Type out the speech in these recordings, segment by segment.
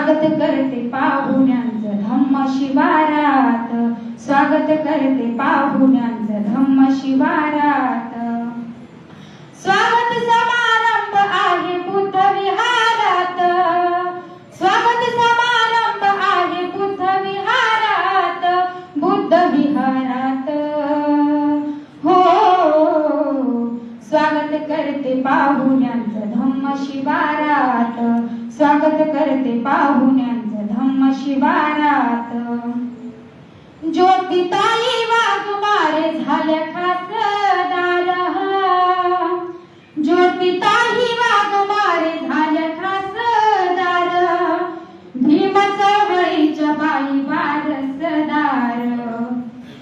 स्वागत करते पाहुण्यांचं धम्म शिवारात, स्वागत करते पाहुण्यांचं धम्म शिवारात। स्वागत समारंभ आहे बुद्ध विहारात, स्वागत समारंभ आहे बुद्ध विहारात, बुद्ध विहारात हो। स्वागत करते पाहुण्यांचं धम्म शिवारात, स्वागत करते पाहुण्यांचं धम्म शिवारात। ज्योतिताई वाघमारे झाल्या खासदार, ज्योतिताई वाघमारे झाल्या खासदार, भीम चळवळीच्या बाई वारसदार,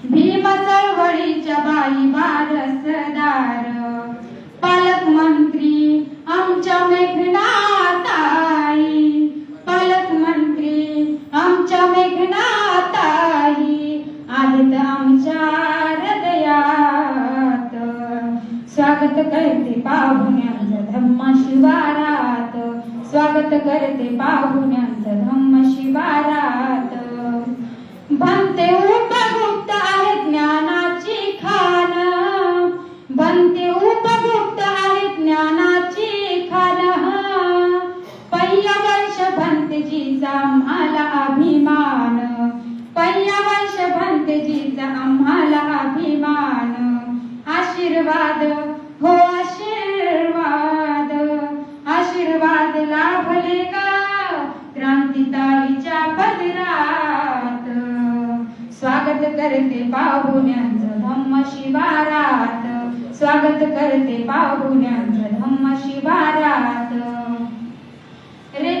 भीम चळवळीच्या बाई वारसदार। पालकमंत्री आमच्या मेघनाताई, पालकमंत्री आमच्या मेघनाताई आहेत आमच्या हृदयात। स्वागत करते पाहुण्यांचं धम्म शिवारात, स्वागत करते पाहुण्यांचं धम्म शिवारात। बनते उपगुप्त आहे ज्ञानाची खान, बनते उपगुप्त आहे ज्ञानाची खान। पहिला वंश भंतेजीचा आम्हाला अभिमान, पहिला वंश भंतेजीचा आम्हाला अभिमान। आशीर्वाद हो आशीर्वाद, आशीर्वाद लाभले का क्रांतिताईच्या पदरात। स्वागत करते पाहुण्यांचं धम्म शिवारात, स्वागत करते पाहुण्यांचं धम्म शिवारात। रे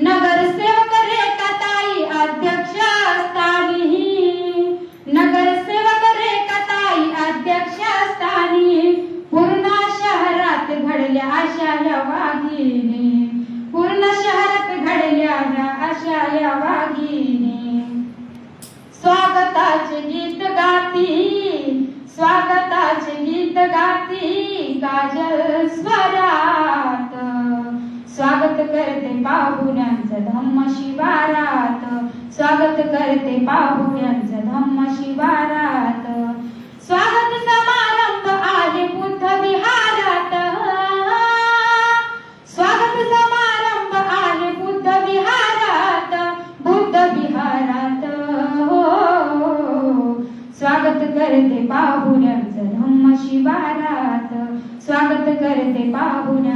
नगरसेवक रेखाताई अध्यक्षस्थानी, नगरसेवक रेखाताई अध्यक्षस्थानी। पूर्ण शहरात घडल्या अशा या वाघिणी, पूर्ण शहरात घडल्या अशा या वाघिणी। स्वागताचे गीत गाती, स्वागताचे गीत गाती काजल स्वरात। स्वागत करते पाहुण्यांचं धम्म शिवारात, स्वागत करते पाहुण्यांचं धम्म शिवारात। स्वागत समारंभ आहे बुद्ध विहारात, स्वागत समारंभ आहे बुद्ध विहारात, बुद्ध विहारात हो। स्वागत करते पाहुण्यांचं धम्म शिवारात, स्वागत करते पाहुण्या